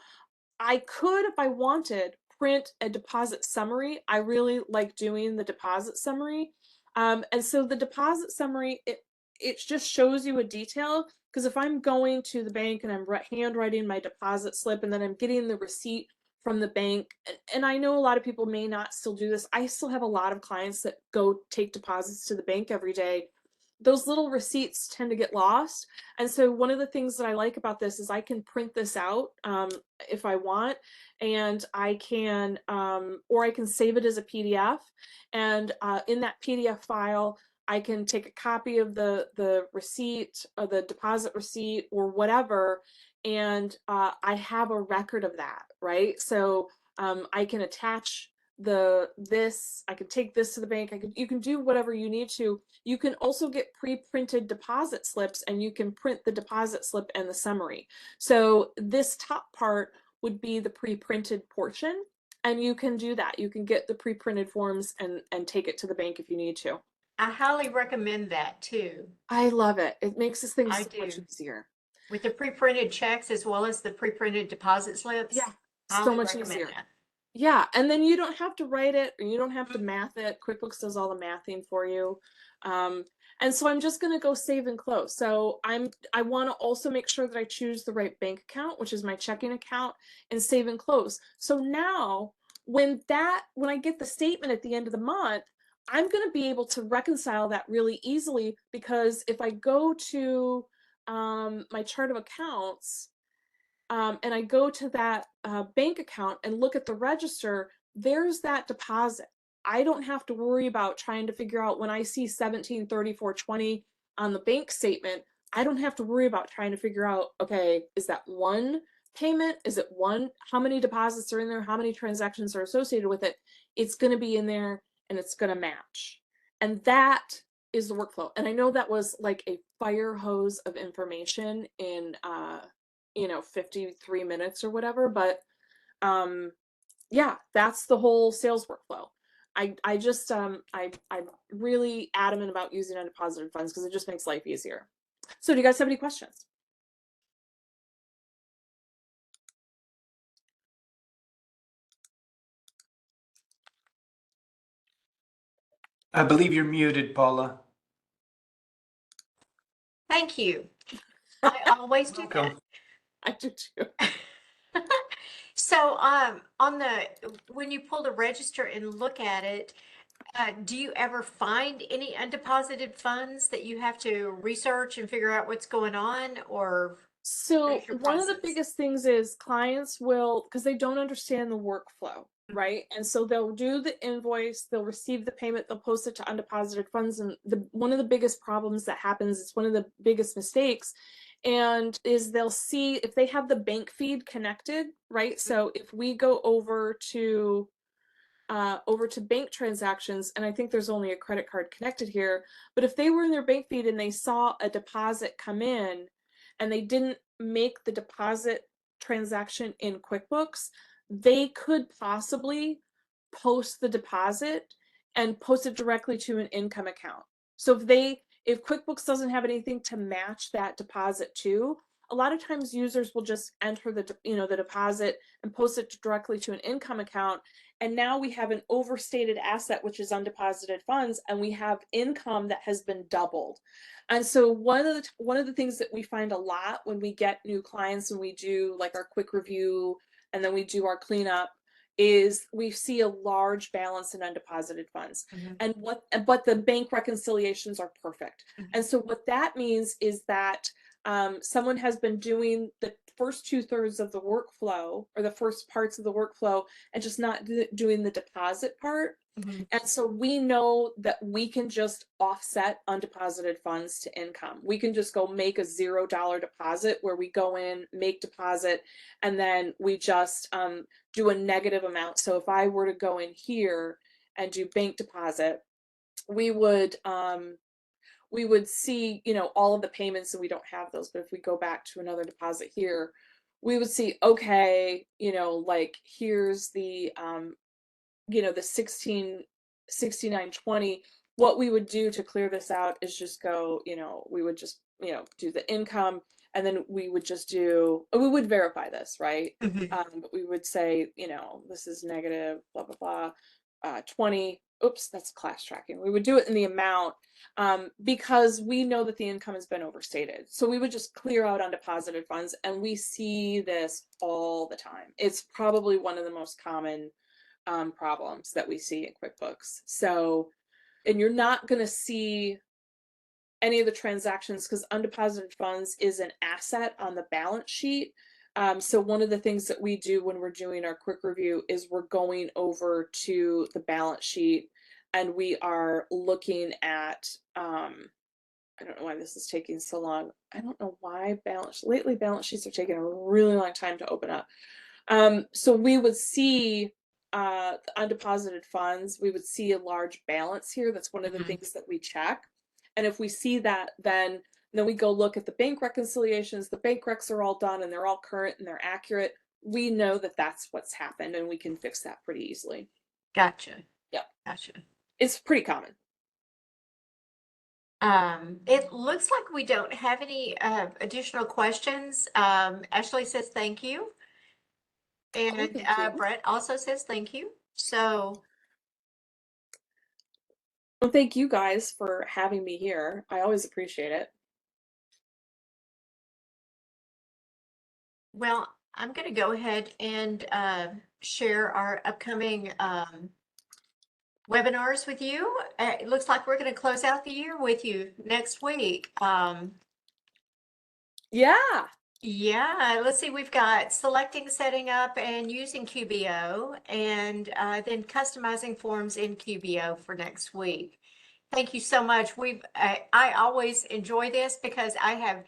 I could, if I wanted, print a deposit summary. I really like doing the deposit summary. And so the deposit summary, it just shows you a detail, because if I'm going to the bank and I'm handwriting my deposit slip and then I'm getting the receipt from the bank, and I know a lot of people may not still do this. I still have a lot of clients that go take deposits to the bank every day. Those little receipts tend to get lost. And so one of the things that I like about this is I can print this out if I want, and I can, or I can save it as a PDF. And in that PDF file, I can take a copy of the receipt, or the deposit receipt, or whatever, and I have a record of that, right? So I can attach I can take this to the bank. You can do whatever you need to. You can also get pre-printed deposit slips, and you can print the deposit slip and the summary. So this top part would be the pre-printed portion, and you can do that. You can get the pre-printed forms and take it to the bank if you need to. I highly recommend that too. I love it. It makes this thing I so much do. easier. With the pre-printed checks as well as the pre-printed deposit slips. Yeah, so Highly much recommend easier. that. Yeah, and then you don't have to write it, or you don't have to math it. QuickBooks does all the mathing for you. And so I'm just going to go save and close. So I want to also make sure that I choose the right bank account, which is my checking account, and save and close. So now when I get the statement at the end of the month, I'm going to be able to reconcile that really easily, because if I go to my chart of accounts, and I go to that bank account and look at the register, there's that deposit. I don't have to worry about trying to figure out, when I see 1734.20 on the bank statement, I don't have to worry about trying to figure out, okay, is that one payment? Is it one? How many deposits are in there? How many transactions are associated with it? It's going to be in there and it's going to match. And that is the workflow. And I know that was like a fire hose of information in 53 minutes or whatever, but yeah, that's the whole sales workflow. I just I'm really adamant about using undeposited funds because it just makes life easier. So do you guys have any questions? I believe you're muted, Paula. Thank you. I always do that. Welcome. I do too. So, when you pull the register and look at it, do you ever find any undeposited funds that you have to research and figure out what's going on, or So what is your one of the process? biggest things is clients will, because they don't understand the workflow, right? And so they'll do the invoice, they'll receive the payment, they'll post it to undeposited funds. And one of the biggest problems that happens, it's one of the biggest mistakes, and is they'll see if they have the bank feed connected, right? So if we go over to bank transactions, and I think there's only a credit card connected here, but if they were in their bank feed and they saw a deposit come in and they didn't make the deposit transaction in QuickBooks, they could possibly post the deposit and post it directly to an income account. So if QuickBooks doesn't have anything to match that deposit to, a lot of times users will just enter the deposit and post it directly to an income account, and now we have an overstated asset, which is undeposited funds, and we have income that has been doubled. And so one of the things that we find a lot when we get new clients and we do like our quick review and then we do our cleanup is we see a large balance in undeposited funds. But the bank reconciliations are perfect. And so what that means is that someone has been doing the first 2/3 of the workflow or the first parts of the workflow and just not doing the deposit part. And so we know that we can just offset undeposited funds to income. We can just go make a $0 deposit where we go in, make deposit, and then we just do a negative amount. So if I were to go in here and do bank deposit, we would see, all of the payments, and we don't have those, but if we go back to another deposit here, we would see, okay, like here's the the 6920. What we would do to clear this out is just go, we would just, do the income, and then we would just we would verify this, right? But we would say, this is negative, blah, blah, blah, 20. Oops, that's class tracking. We would do it in the amount because we know that the income has been overstated. So we would just clear out undeposited funds, and we see this all the time. It's probably one of the most common problems that we see in QuickBooks. So, and you're not going to see any of the transactions because undeposited funds is an asset on the balance sheet. So one of the things that we do when we're doing our quick review is we're going over to the balance sheet and we are looking at, I don't know why this is taking so long. I don't know why lately balance sheets are taking a really long time to open up. So we would see undeposited funds, we would see a large balance here. That's one of the things that we check. And if we see that, then we go look at the bank reconciliations. The bank recs are all done and they're all current and they're accurate. We know that that's what's happened and we can fix that pretty easily. Gotcha. Yep. Gotcha. It's pretty common. It looks like we don't have any additional questions. Ashley says thank you. And thank you. Brett also says thank you. So well, thank you guys for having me here. I always appreciate it. well, I'm going to go ahead and share our upcoming webinars with you. It looks like we're going to close out the year with you next week. Yeah. Yeah, let's see, we've got selecting, setting up, and using QBO, and then customizing forms in QBO for next week. Thank you so much. I always enjoy this because I have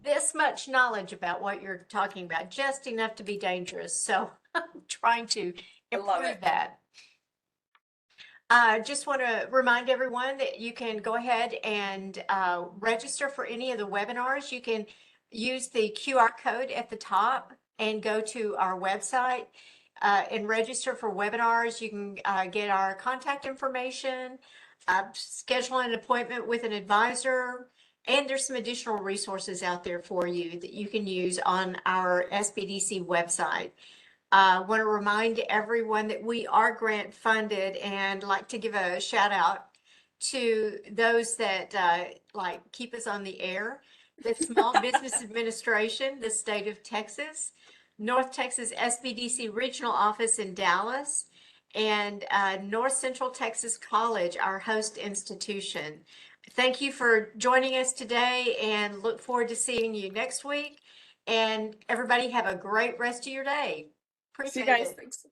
this much knowledge about what you're talking about, just enough to be dangerous. So I'm trying to I love improve it. that. I just want to remind everyone that you can go ahead and register for any of the webinars. You can use the QR code at the top and go to our website and register for webinars. You can get our contact information, schedule an appointment with an advisor, and there's some additional resources out there for you that you can use on our SBDC website. I want to remind everyone that we are grant funded, and like to give a shout out to those that like keep us on the air. The Small Business Administration, the state of Texas, North Texas SBDC Regional Office in Dallas, and North Central Texas College, our host institution. Thank you for joining us today, and look forward to seeing you next week. And everybody have a great rest of your day. See you Appreciate guys. it. Thanks.